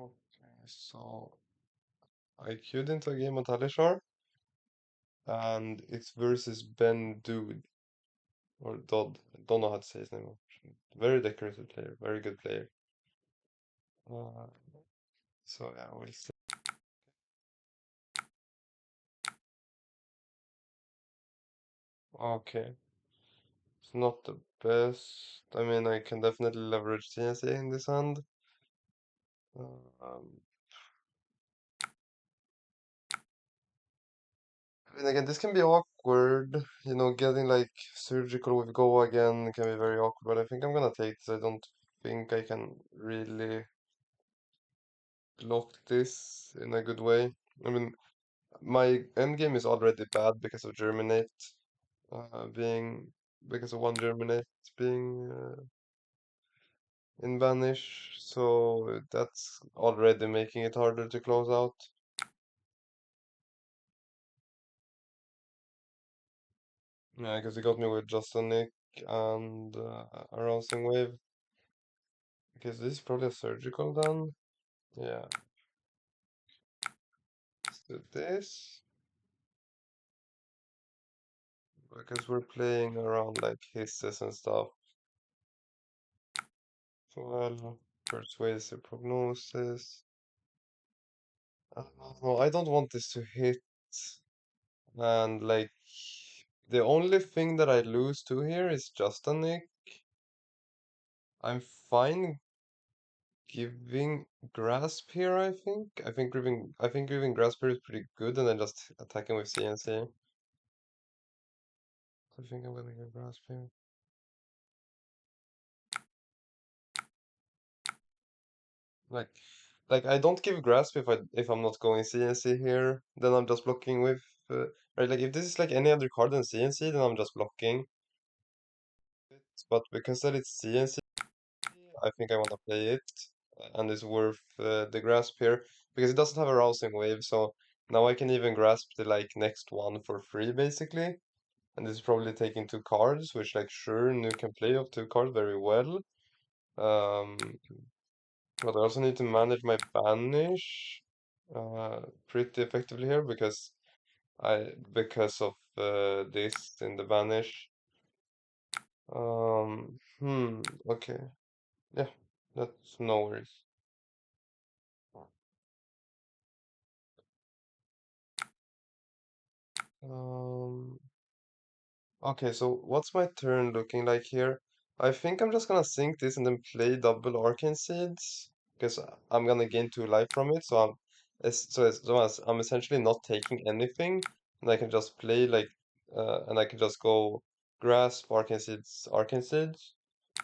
Okay, so I queued into a game on Talishar, and it's versus Ben Dood or Dodd. I don't know how to say his name. Very decorated player, very good player. Uh, so yeah, we'll see. Okay, it's not the best. I mean, I can definitely leverage CNC in this hand. Um, I mean, again, this can be awkward. Getting like surgical with go again can be very awkward. But I think I'm gonna take this. I don't think I can really block this in a good way. I mean, my endgame is already bad because of Germinate being because of one Germinate being in Banish, so that's already making it harder to close out. Yeah, because he got me with just a Nick and a Rousing Wave. Okay, so this is probably a surgical then. Yeah, let's do this. Because we're playing around like hisses and stuff. So, well, persuasive prognosis. No, I don't want this to hit. And like, the only thing that I lose to here is just a Nick. I'm fine giving grasp here, I think. I think giving grasp here is pretty good, and then just attacking with CNC. I think I'm gonna give grasp here. Like, like I don't give grasp if I'm not going CNC here. Then I'm just blocking with right. Like if this is like any other card than CNC, then I'm just blocking. But because that it's CNC, I think I want to play it, and it's worth the grasp here because it doesn't have a rousing wave. So now I can even grasp the like next one for free basically. And this is probably taking two cards, which like sure Nu can play off two cards very well. Um, but I also need to manage my banish pretty effectively here because of this in the banish. Okay. Yeah, that's no worries. Um, okay, so what's my turn looking like here? I think I'm just gonna sink this and then play double Arcane Seeds because I'm gonna gain 2 life from it. So I'm essentially not taking anything, and I can just play like, and I can just go Grasp, Arcane Seeds,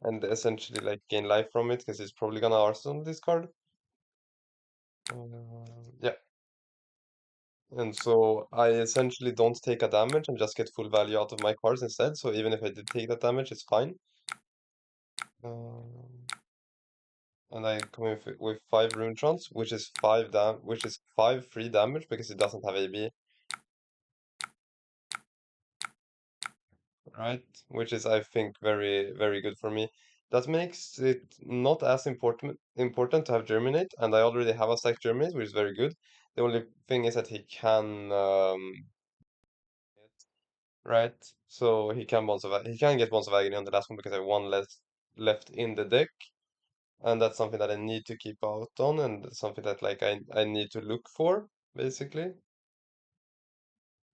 and essentially like gain life from it because it's probably gonna Arsenal this card. Yeah, and so I essentially don't take a damage and just get full value out of my cards instead. So even if I did take that damage, it's fine. Um, and I come in with 5 Runetrons, which is 5 free damage because it doesn't have AB, right? Which is I think very very good for me. That makes it not as important to have Germinate, and I already have a stack Germinate, which is very good. The only thing is that he can right? So he can get Bonds of Agony on the last one because I have one left in the deck, and that's something that I need to keep out on, and something that like I need to look for basically.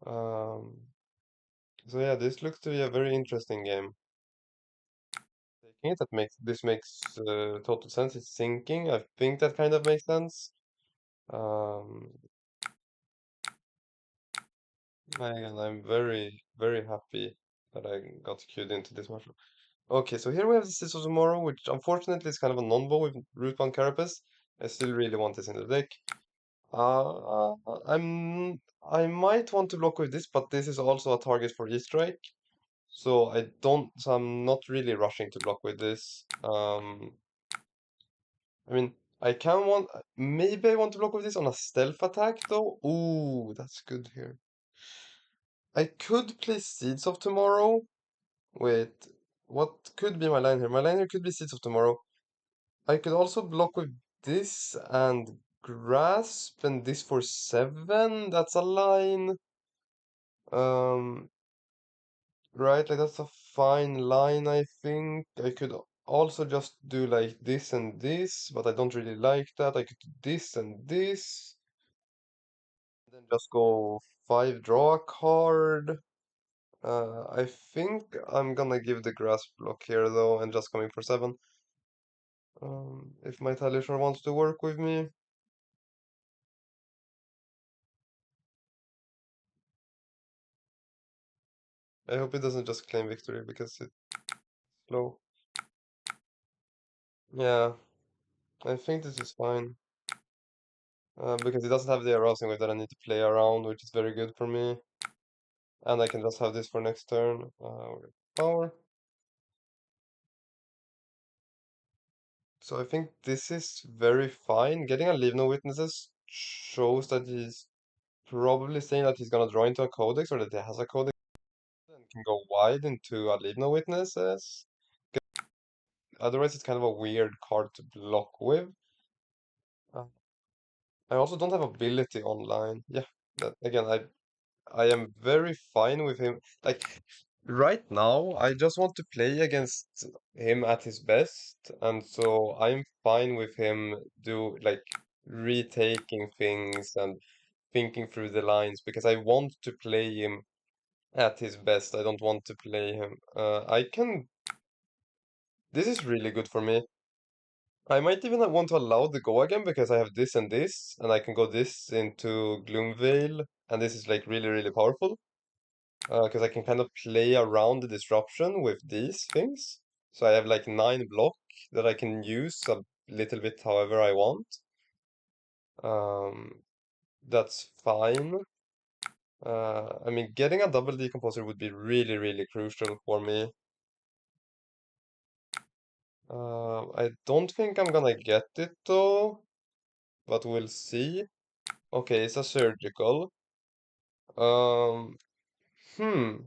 Um, so yeah, this looks to be a very interesting game. Taking it, this makes total sense. It's sinking. I think that kind of makes sense. Um, Again, I'm very very happy that I got queued into this match. Okay, so here we have the Seeds of Tomorrow, which unfortunately is kind of a non-bow with Rootbound Carapace. I still really want this in the deck. Uh, I might want to block with this, but this is also a target for E-Strike. So I'm not really rushing to block with this. I mean, maybe I want to block with this on a stealth attack though. Ooh, that's good here. I could play Seeds of Tomorrow. Wait, what could be my line here? My line here could be Seeds of Tomorrow. I could also block with this and grasp and this for 7. That's a line. Um, right, like that's a fine line, I think. I could also just do like this and this, but I don't really like that. I could do this and this. Then just go 5, draw a card. I think I'm gonna give the grasp block here though, and just coming for 7. If my Talishar wants to work with me. I hope it doesn't just claim victory because it's slow. Yeah, I think this is fine. Because it doesn't have the arousing wave that I need to play around, which is very good for me. And I can just have this for next turn. With power. So I think this is very fine. Getting a leave no witnesses shows that he's probably saying that he's gonna draw into a codex or that he has a codex and can go wide into a leave no witnesses. Otherwise, it's kind of a weird card to block with. Uh, I also don't have ability online. Yeah, that again, I am very fine with him. Like right now, I just want to play against him at his best, and so I'm fine with him do like retaking things and thinking through the lines because I want to play him at his best. I don't want to play him. I can. This is really good for me. I might even want to allow the go again because I have this and I can go this into Gloomveil, and this is like really, really powerful. Because I can kind of play around the disruption with these things. So I have like 9 block that I can use a little bit however I want. Um, that's fine. I mean, getting a double decomposer would be really, really crucial for me. I don't think I'm gonna get it though, but we'll see. Okay, it's a surgical. Um,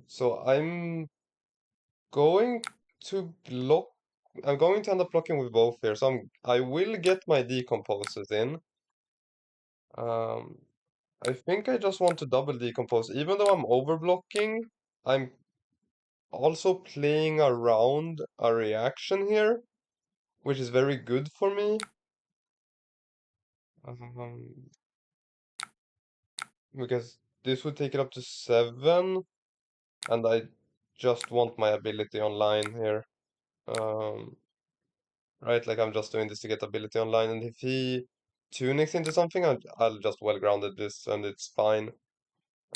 so going to block. I'm going to end up blocking with both here, so I will get my decomposers in. Um, I think I just want to double decompose. Even though I'm overblocking, I'm also playing around a reaction here, which is very good for me. Um, because this would take it up to 7, and I just want my ability online here. Um, right? Like I'm just doing this to get ability online, and if he tunics into something, I'll just well grounded this, and it's fine.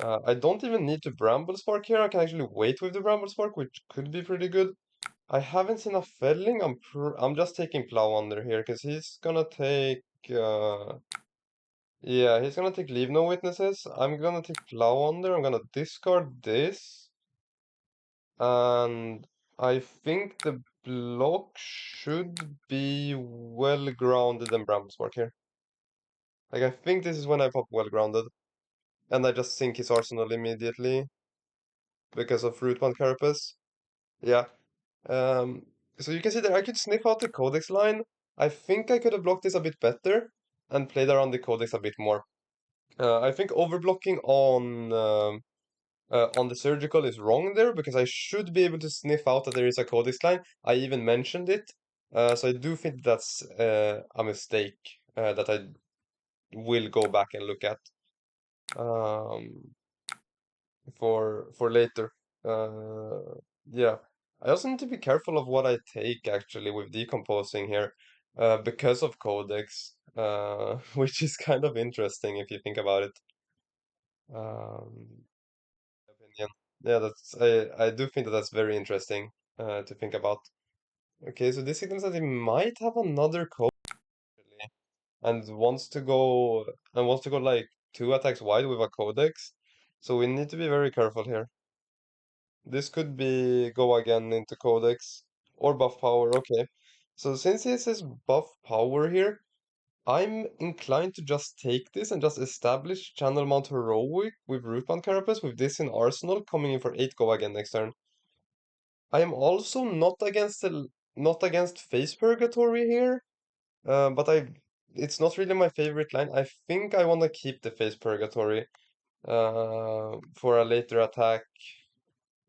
I don't even need to Bramble Spark here. I can actually wait with the Bramble Spark, which could be pretty good. I haven't seen a felling. I'm just taking Plow under here because he's gonna take. Yeah, he's gonna take Leave No Witnesses. I'm gonna take Plow under. I'm gonna discard this. And I think the block should be well grounded and Bramble Spark here. Like I think this is when I pop well grounded. And I just sink his arsenal immediately because of Rootbound Carapace. Yeah. Um so you can see that I could sniff out the Codex line. I think I could have blocked this a bit better and played around the Codex a bit more. I think overblocking on the surgical is wrong there because I should be able to sniff out that there is a codex line. I even mentioned it. So I do think that's a mistake that I will go back and look at um, for later. Yeah. I also need to be careful of what I take actually with decomposing here because of codex, which is kind of interesting if you think about it. Um, opinion. Yeah, I do think that that's very interesting to think about. Okay, so this signals that he might have another code actually, and wants to go like 2 attacks wide with a codex. So we need to be very careful here. This could be go again into codex or buff power. Okay, so since he says buff power here, I'm inclined to just take this and just establish Channel Mount Heroic with Rootbound Carapace with this in Arsenal coming in for 8 go again next turn. I am also not against Face Purgatory here, but it's not really my favorite line. I think I want to keep the Face Purgatory for a later attack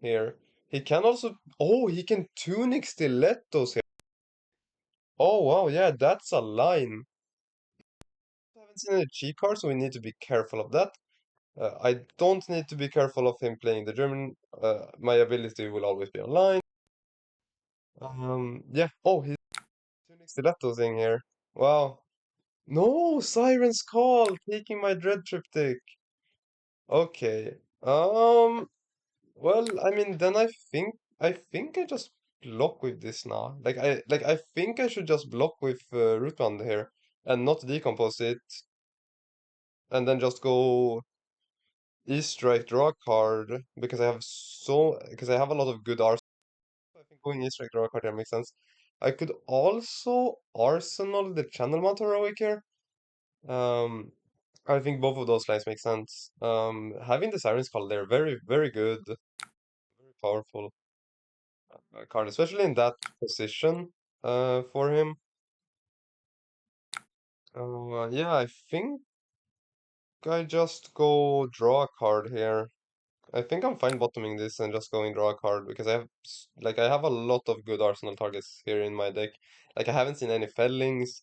here. He can also, oh, he can Tunic Stilettos here. Oh wow, yeah, that's a line. I haven't seen any cheat cards, so we need to be careful of that. I don't need to be careful of him playing the German. My ability will always be online. Yeah. Oh, he's Tunic Stilettos in here. Wow. No, Siren's Call, taking my Dread Triptych. Okay. Well, I mean, then I think I just block with this now. I think I should just block with Root Band here and not decompose it, and then just go E-Strike, draw a card because I have a lot of good arsenal. I think going E-Strike, draw a card here makes sense. I could also Arsenal the Channel Mount Heroic here. Um, I think both of those lines make sense. Having the Siren's Call there, very, very good, very powerful card, especially in that position for him. Yeah, I think I just go draw a card here. I think I'm fine bottoming this and just going draw a card because I have a lot of good Arsenal targets here in my deck. Like I haven't seen any Fellings,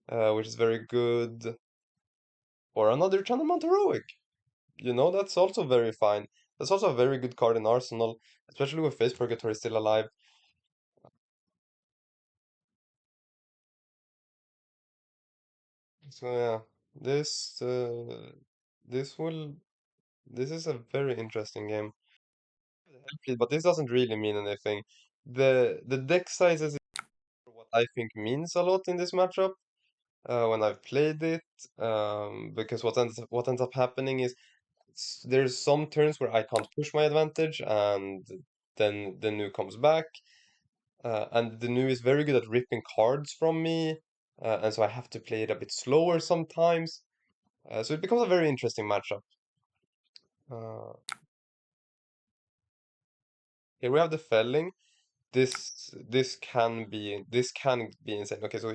which is very good, or another Channel Mount Heroic. That's also very fine. That's also a very good card in Arsenal, especially with Face Purgatory still alive. So yeah, this uh, this will this is a very interesting game. But this doesn't really mean anything. The deck sizes is what I think means a lot in this matchup. When I've played it, because what ends up happening is there's some turns where I can't push my advantage, and then the new comes back. And the new is very good at ripping cards from me, and so I have to play it a bit slower sometimes. So it becomes a very interesting matchup. Uh, Here we have the Felling. This can be insane. Okay, so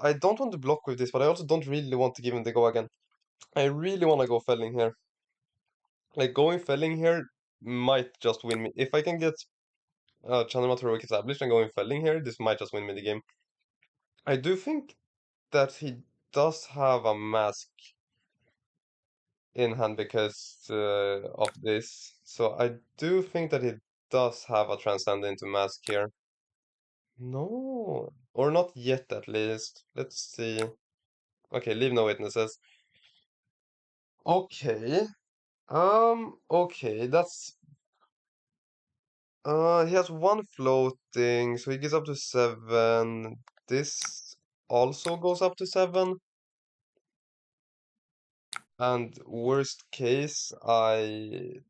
I don't want to block with this, but I also don't really want to give him the go again. I really want to go Felling here. Like going Felling here might just win me. If I can get Channel Heroic established and going Felling here, this might just win me the game. I do think that he does have a mask in hand because of this. So I do think that he does have a Transcend into mask here. No, or not yet at least. Let's see. Okay, leave no witnesses. Okay. Okay, he has one floating, so he gets up to 7. This also goes up to 7. And worst case, I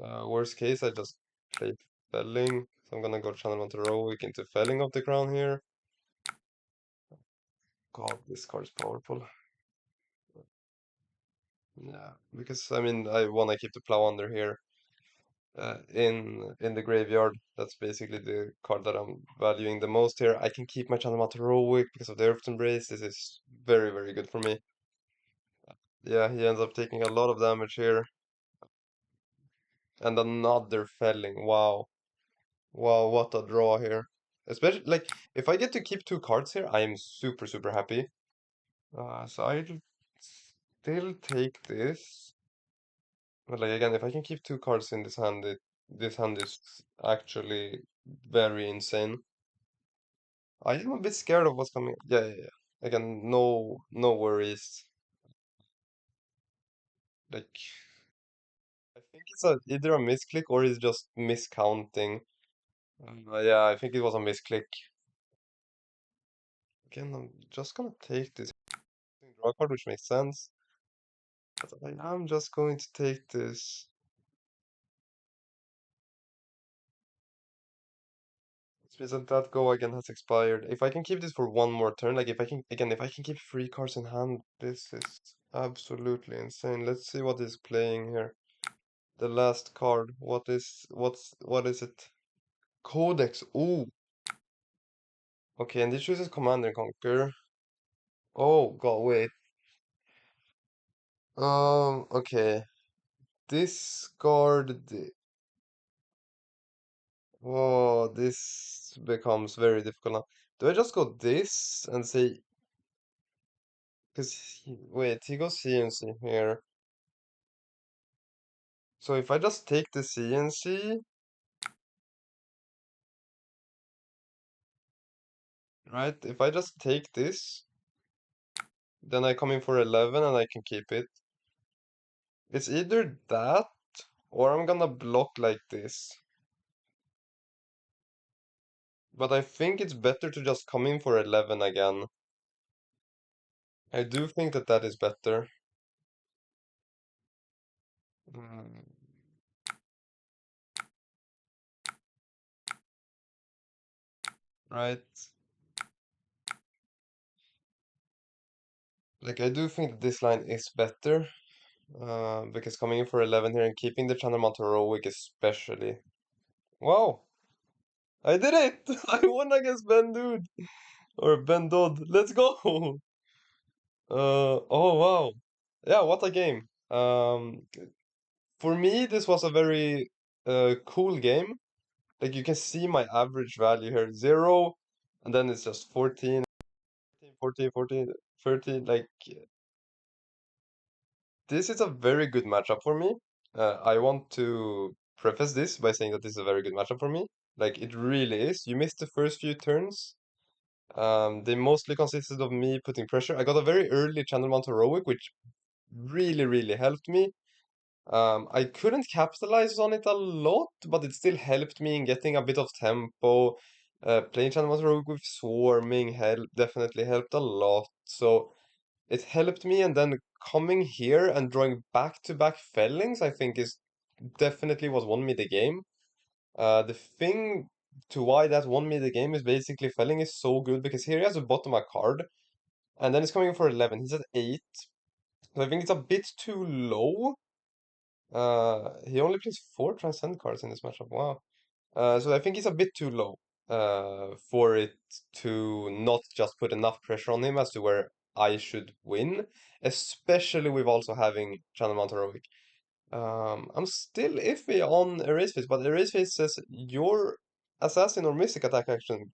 just play Felling. So I'm gonna go Channel Mount Heroic into Felling of the Crown here. God, this card's powerful. Yeah, because I mean, I wanna keep the Plow under here. In the graveyard. That's basically the card that I'm valuing the most here. I can keep my Chandamata heroic because of the Earth Embrace. This is very, very good for me. Yeah, he ends up taking a lot of damage here. And another Felling. Wow. Wow, what a draw here. Especially, like, if I get to keep 2 cards here, I am super, super happy. So I'll still take this. But, like, again, if I can keep 2 cards in this hand is actually very insane. I am a bit scared of what's coming. Yeah, yeah, yeah. Again, no worries. Like, I think it's either a misclick or it's just miscounting. Yeah, I think it was a misclick. Again, I'm just gonna take this draw card, which makes sense. But I'm just going to take this. Which means that go again has expired. If I can keep this for one more turn, like if I can keep 3 cards in hand, this is absolutely insane. Let's see what is playing here. The last card. What is it? Codex. Ooh. Okay, and he chooses Command and Conquer. Oh god, wait. Okay. Discard the. Oh, this becomes very difficult now. Do I just go this and say, because wait, he goes CNC here. So if I just take the CNC, right? If I just take this, then I come in for 11 and I can keep it. It's either that or I'm gonna block like this. But I think it's better to just come in for 11 again. I do think that that is better. Mm, right? Like, I do think that this line is better. Because coming in for 11 here and keeping the Chandra Heroic especially. Wow! I did it! I won against Ben Dude! Or Ben Dodd. Let's go! Oh wow. Yeah, what a game. For me, this was a very cool game. Like you can see my average value here, 0, and then it's just 14, 14, 14, 13. Like this is a very good matchup for me. I want to preface this by saying that this is a very good matchup for me. Like it really is. You missed the first few turns. They mostly consisted of me putting pressure. I got a very early Channel Mount Heroic, which really, really helped me. I couldn't capitalize on it a lot, but it still helped me in getting a bit of tempo. Playing Channel Mount Heroic with swarming definitely helped a lot. So it helped me, and then coming here and drawing back-to-back fellings, I think is definitely what won me the game. The thing to why that won me the game is basically felling is so good because here he has a bottom a card, and then he's coming in for 11. He's at 8, so I think it's a bit too low. He only plays 4 Transcend cards in this matchup. Wow. So I think he's a bit too low for it to not just put enough pressure on him as to where I should win, especially with also having Channel Mount Heroic. I'm still iffy on Erase Face, but Erase Face says your assassin or mystic attack actions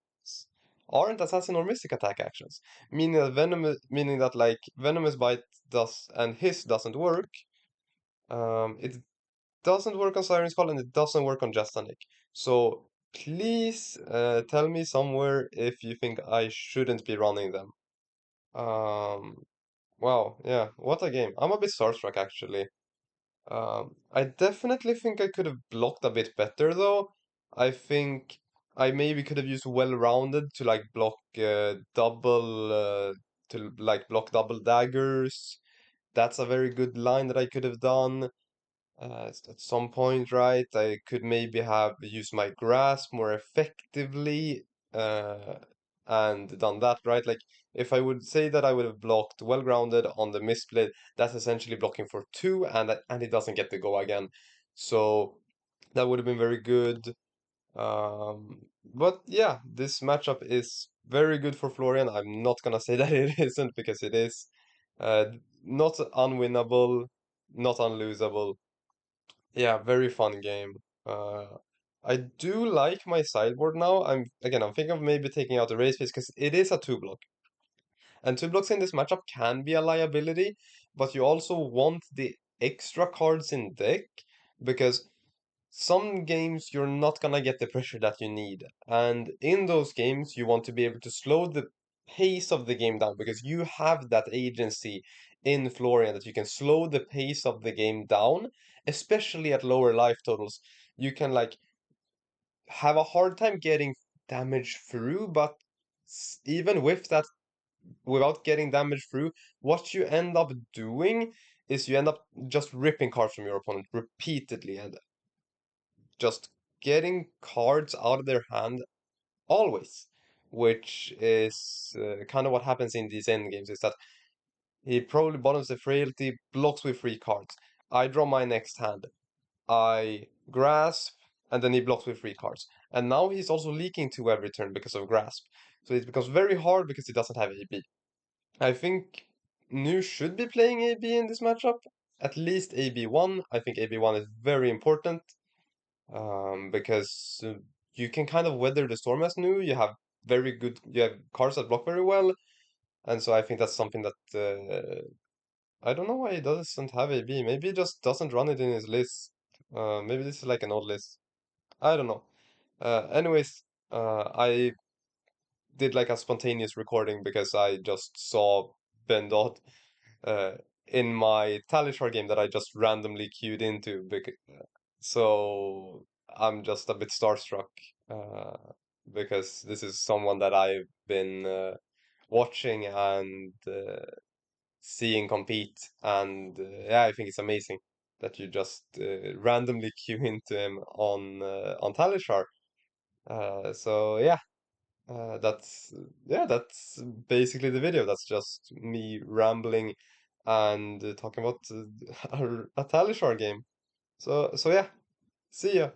aren't assassin or mystic attack actions, meaning that meaning that like Venomous Bite does and Hiss doesn't work. It doesn't work on Siren's Call and it doesn't work on Justanic. So please tell me somewhere if you think I shouldn't be running them. Um, wow, yeah, what a game. I'm a bit starstruck actually. I definitely think I could have blocked a bit better though. I think I maybe could have used well-rounded to like block double daggers. That's a very good line that I could have done at some point, right? I could maybe have used my grasp more effectively uh, and done that, right? Like, if I would say that I would have blocked well grounded on the missplit, that's essentially blocking for 2, and it doesn't get to go again. So that would have been very good. But yeah, this matchup is very good for Florian. I'm not gonna say that it isn't because it is. Uh, Not unwinnable, not unlosable. Yeah, very fun game. I do like my sideboard now. I'm thinking of maybe taking out the race piece because it is a 2 block. And 2 blocks in this matchup can be a liability, but you also want the extra cards in deck because some games you're not gonna get the pressure that you need. And in those games, you want to be able to slow the pace of the game down because you have that agency in Florian that you can slow the pace of the game down, especially at lower life totals. You can like have a hard time getting damage through, but even with that, without getting damage through, what you end up doing is you end up just ripping cards from your opponent repeatedly and just getting cards out of their hand always, which is kind of what happens in these end games. Is that he probably bottoms the frailty, blocks with 3 cards. I draw my next hand. I grasp, and then he blocks with 3 cards. And now he's also leaking 2 every turn because of grasp. So it becomes very hard because he doesn't have AB. I think Nu should be playing AB in this matchup. At least AB1. I think AB1 is very important because you can kind of weather the storm as Nu. You have cards that block very well, and so I think that's something that I don't know why he doesn't have AB. Maybe he just doesn't run it in his list. Maybe this is like an old list. I don't know. Anyways, I did like a spontaneous recording because I just saw Ben Dodd uh, in my Talishar game that I just randomly queued into. So I'm just a bit starstruck uh, because this is someone that I've been watching and seeing compete, and yeah, I think it's amazing that you just randomly queue into him on Talishar. So that's that's basically the video. That's just me rambling and talking about a Talishar game. So yeah, see ya.